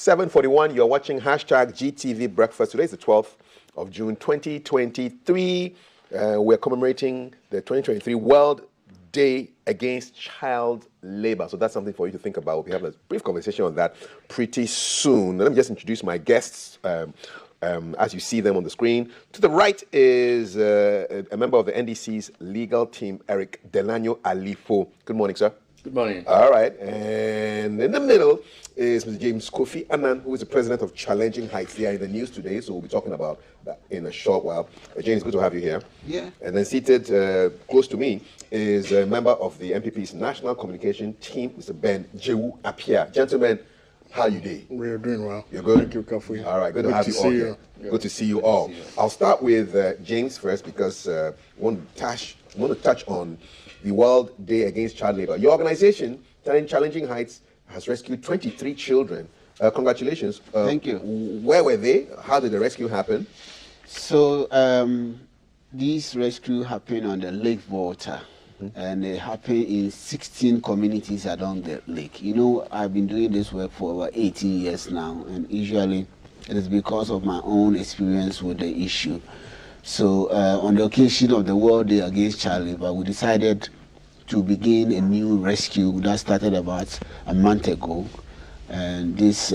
7:41. You're watching hashtag GTV Breakfast. Today is the 12th of June, 2023. We're commemorating the 2023 World Day Against Child Labor. So that's something for you to think about. We'll be having a brief conversation on that pretty soon. Let me just introduce my guests as you see them on the screen. To the right is a member of the NDC's legal team, Eric Delano Alifo. Good morning, sir. Good morning. All right. And in the middle is Mr. James Kofi Annan, who is the president of Challenging Heights. They are in the news today, so we'll be talking about that in a short while. James, good to have you here. Yeah. And then seated close to me is a member of the MPP's national communication team, Mr. Ben Jewu Apia. Gentlemen, how are you doing? We're doing well. You're good? Thank you, Kofi. All right, good to have you all here. Good to see you all. I'll start with James first because I want to touch on the World Day Against Child Labor. Your organization, Challenging Heights, has rescued 23 children. Congratulations. Thank you. Where were they? How did the rescue happen? So this rescue happened on the Lake Volta, and it happened in 16 communities along the lake. You know, I've been doing this work for over 18 years now, and usually it is because of my own experience with the issue. So on the occasion of the World Day Against Child Labor, we decided to begin a new rescue that started about a month ago. And these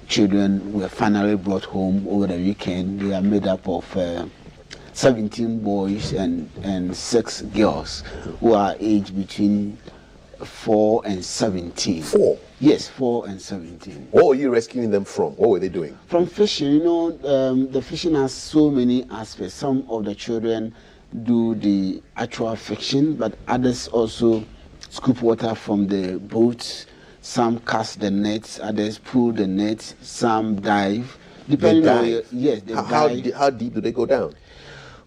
children were finally brought home over the weekend. They are made up of 17 boys and 6 girls who are aged between 4 and 17. 4? Yes, 4 and 17. What were you rescuing them from? What were they doing? From fishing. You know, the fishing has so many aspects. Some of the children do the actual fishing, but others also scoop water from the boats. Some cast the nets, others pull the nets, some dive. Depending on yes, they dive. How deep do they go down?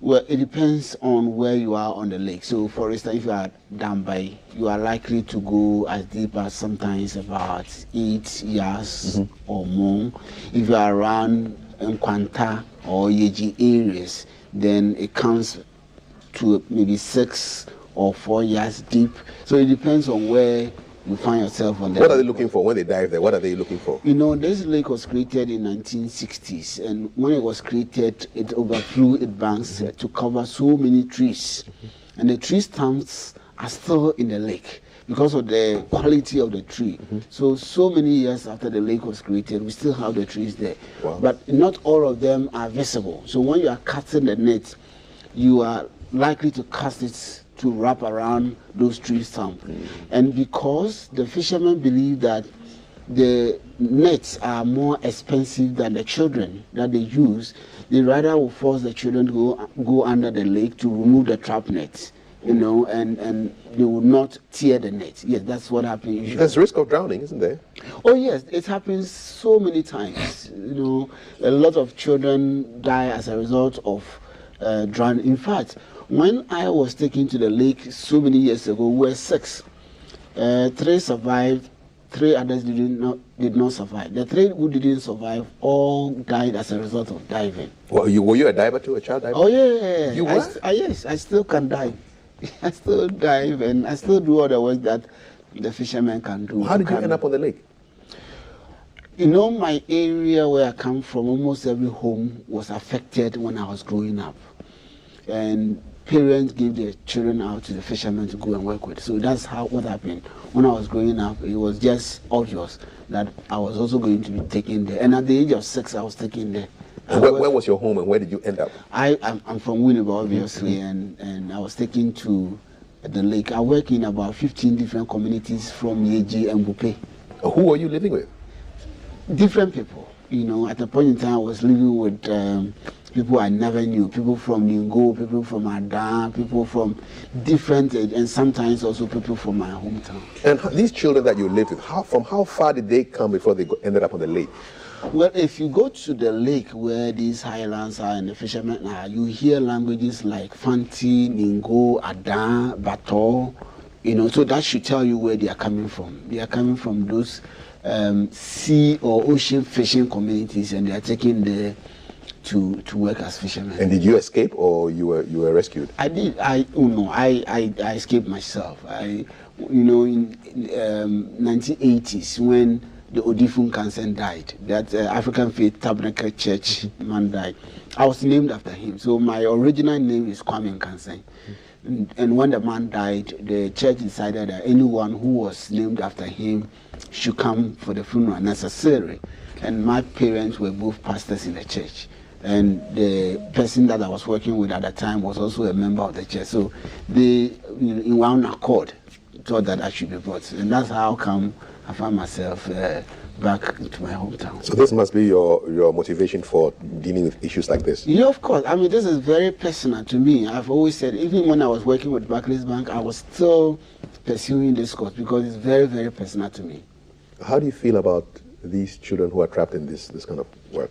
Well, it depends on where you are on the lake. So, for instance, if you are down by, you are likely to go as deep as sometimes about 8 yards or more. If you are around Nkwanta or Yeji areas, then it comes to maybe 6 or 4 yards deep. So it depends on where you find yourself on the What are they looking for when they dive there? What are they looking for? You know, this lake was created in 1960s, and when it was created, it overflew its banks to cover so many trees. And the tree stumps are still in the lake because of the quality of the tree. So many years after the lake was created, we still have the trees there. Wow. But not all of them are visible. So when you are casting the net, you are likely to cast it to wrap around those tree stumps. And because the fishermen believe that the nets are more expensive than the children that they use, they rather will force the children to go under the lake to remove the trap nets, you know, and they will not tear the net. Yes, that's what happens usually. There's risk of drowning, isn't there? Oh yes, it happens so many times. You know, a lot of children die as a result of drowning. In fact, when I was taken to the lake so many years ago, we were 6. 3 survived, 3 others did not survive. The 3 who didn't survive all died as a result of diving. Well, were you a diver too, a child diver? Oh yeah. You were? Yes, I still can dive. I still dive and I still do all the work that the fishermen can do. How did you end up on the lake? You know, my area where I come from, almost every home was affected when I was growing up. And parents gave their children out to the fishermen to go and work with. So that's what happened. When I was growing up, it was just obvious that I was also going to be taken there. And at the age of 6, I was taken there. And where was your home and where did you end up? I'm from Winneba, obviously, and I was taken to the lake. I work in about 15 different communities from Yeji and Bupe. Who were you living with? Different people. You know, at a point in time, I was living with people I never knew, people from Ningo, people from Adan, people from different, and sometimes also people from my hometown. And these children that you lived with, from how far did they come before they ended up on the lake? Well, if you go to the lake where these highlands are and the fishermen are, you hear languages like Fanti, Ningo, Adan, Bato, you know, so that should tell you where they are coming from. They are coming from those sea or ocean fishing communities, and they are taking the to work as fishermen. And did you escape or you were rescued? I did. I escaped myself. In 1980s when the Odifun Kansen died. That African Faith Tabernacle Church man died. I was named after him. So my original name is Kwame Kansen. And when the man died, the church decided that anyone who was named after him should come for the funeral necessary. And my parents were both pastors in the church. And the person that I was working with at the time was also a member of the church. So they, in one accord, thought that I should be brought. And that's how come I found myself back to my hometown. So this must be your motivation for dealing with issues like this? Yeah, of course. I mean, this is very personal to me. I've always said, even when I was working with Barclays Bank, I was still pursuing this cause because it's very, very personal to me. How do you feel about these children who are trapped in this kind of work?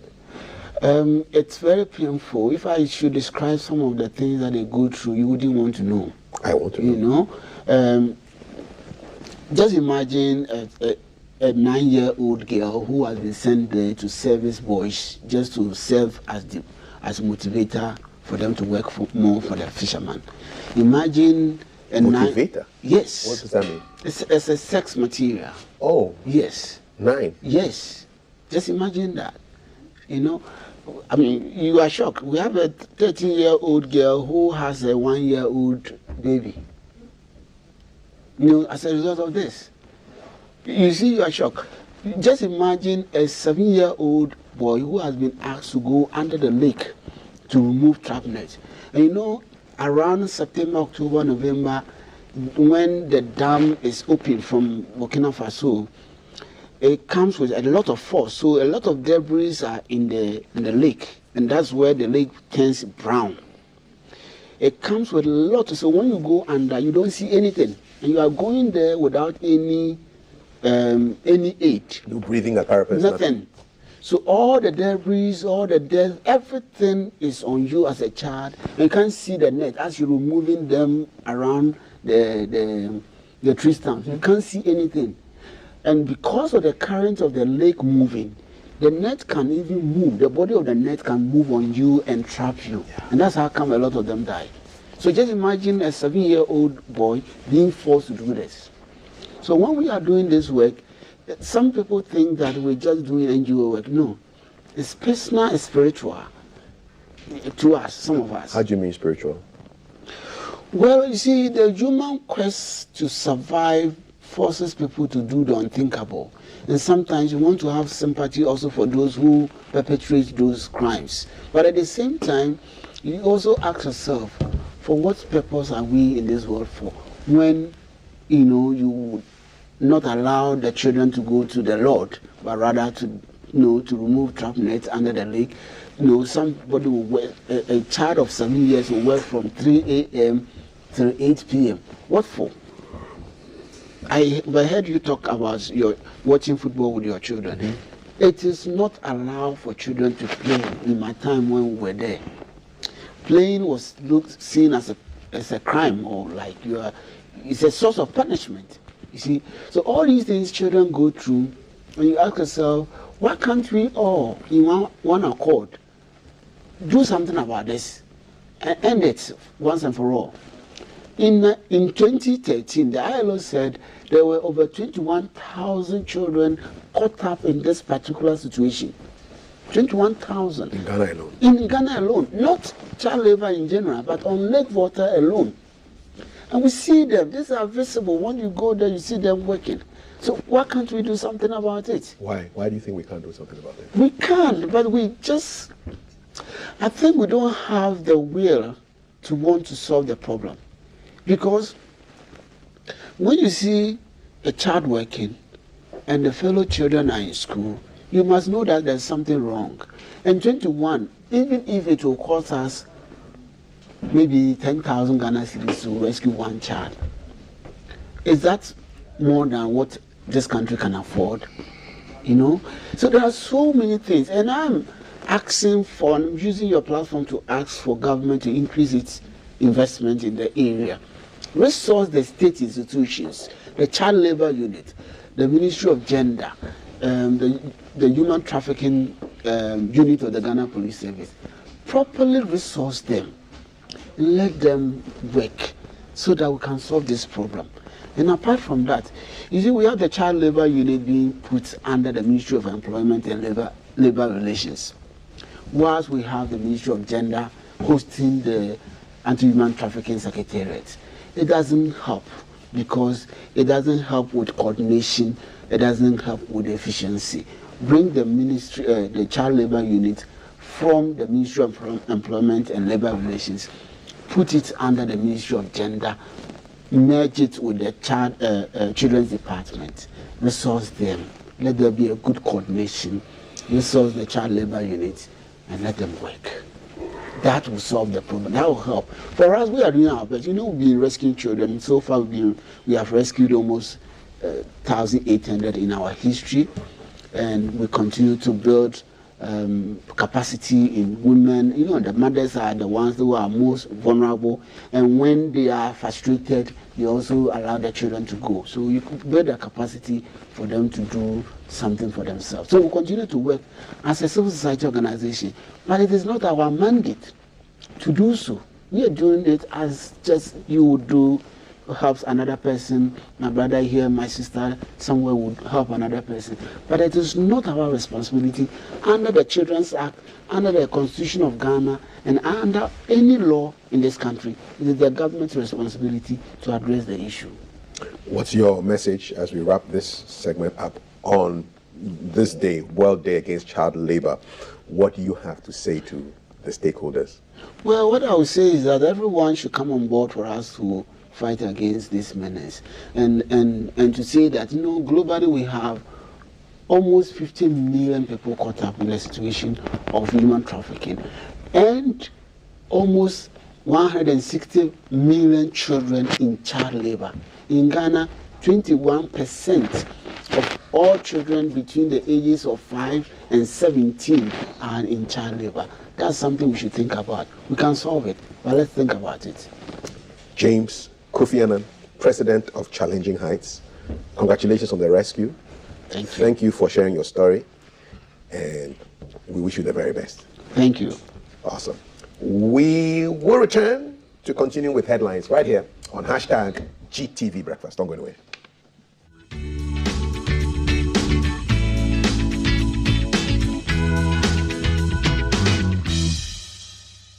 It's very painful. If I should describe some of the things that they go through, you wouldn't want to know. I want to know. You know? Just imagine a 9-year-old girl who has been sent there to service boys just to serve as motivator for them to work more for the fisherman. Imagine a motivator? Yes. What does that mean? It's a sex material. Oh. Yes. 9? Yes. Just imagine that. You know, I mean, you are shocked. We have a 13-year-old girl who has a 1-year-old baby. You know, as a result of this. You see, you are shocked. Just imagine a 7-year-old boy who has been asked to go under the lake to remove trap nets. And you know, around September, October, November, when the dam is open from Burkina Faso, it comes with a lot of force. So a lot of debris are in the lake, and that's where the lake turns brown. It comes with a lot. So when you go under, you don't see anything, and you are going there without any aid. No breathing apparatus. Nothing. So all the debris, all the death, everything is on you as a child. And you can't see the net as you're removing them around the tree stumps. You can't see anything. And because of the current of the lake moving, the net can even move. The body of the net can move on you and trap you. Yeah. And that's how come a lot of them die. So just imagine a 7-year-old boy being forced to do this. So when we are doing this work, some people think that we're just doing NGO work. No. It's personal, it's spiritual to us, some of us. How do you mean spiritual? Well, you see, the human quest to survive forces people to do the unthinkable. And sometimes you want to have sympathy also for those who perpetrate those crimes. But at the same time, you also ask yourself, for what purpose are we in this world for? When, you know, you would not allow the children to go to the Lord, but rather to, you know, to remove trap nets under the lake. You know, somebody will work, a child of 7 years will work from 3 a.m. till 8 p.m. What for? I heard you talk about your watching football with your children. Mm-hmm. It is not allowed for children to play in my time when we were there. Playing was seen as a crime, or like it's a source of punishment. You see, so all these things children go through, and you ask yourself, why can't we all, in one accord, do something about this and end it once and for all? In 2013, the ILO said there were over 21,000 children caught up in this particular situation. 21,000. In Ghana alone? In Ghana alone. Not child labor in general, but on Lake Water alone. And we see them. These are visible. When you go there, you see them working. So why can't we do something about it? Why? Why do you think we can't do something about it? We can, but I think we don't have the will to want to solve the problem. Because when you see a child working and the fellow children are in school, you must know that there's something wrong. And 21, even if it will cost us maybe 10,000 Ghana cedis to rescue one child, is that more than what this country can afford? You know? So there are so many things. And I'm using your platform to ask for government to increase its investment in the area. Resource the state institutions, the child labor unit, the Ministry of Gender, the human trafficking unit of the Ghana Police Service. Properly resource them, let them work so that we can solve this problem. And apart from that, you see, we have the child labor unit being put under the Ministry of Employment and Labor Relations, whilst we have the Ministry of Gender hosting the Anti-Human Trafficking Secretariat. It doesn't help, because it doesn't help with coordination, it doesn't help with efficiency. Bring the ministry, the child labor unit from the Ministry of Employment and Labor Relations, put it under the Ministry of Gender, merge it with the Children's Department, resource them, let there be a good coordination, resource the child labor unit, and let them work. That will solve the problem. That will help. For us, we are doing our best. You know, we've been rescuing children. So far, we have rescued almost 1,800 in our history, and we continue to build capacity in women. You know, the mothers are the ones who are most vulnerable, and when they are frustrated, they also allow their children to go. So you could build a capacity for them to do something for themselves. So we continue to work as a civil society organization, but it is not our mandate to do so. We are doing it as just you would do, helps another person, my brother here, my sister somewhere would help another person. But it is not our responsibility under the Children's Act, under the Constitution of Ghana, and under any law in this country. It is the government's responsibility to address the issue. What's your message as we wrap this segment up on this day, World Day Against Child Labor? What do you have to say to the stakeholders? Well, what I would say is that everyone should come on board for us to fight against this menace, and to say that, you know, globally we have almost 50 million people caught up in the situation of human trafficking, and almost 160 million children in child labor. In Ghana, 21% of all children between the ages of 5 and 17 are in child labor. That's something we should think about. We can solve it, but let's think about it. James Kofi Annan, President of Challenging Heights, congratulations on the rescue. Thank you. Thank you for sharing your story, and we wish you the very best. Thank you. Awesome. We will return to continue with headlines right here on hashtag GTV Breakfast. Don't go anywhere.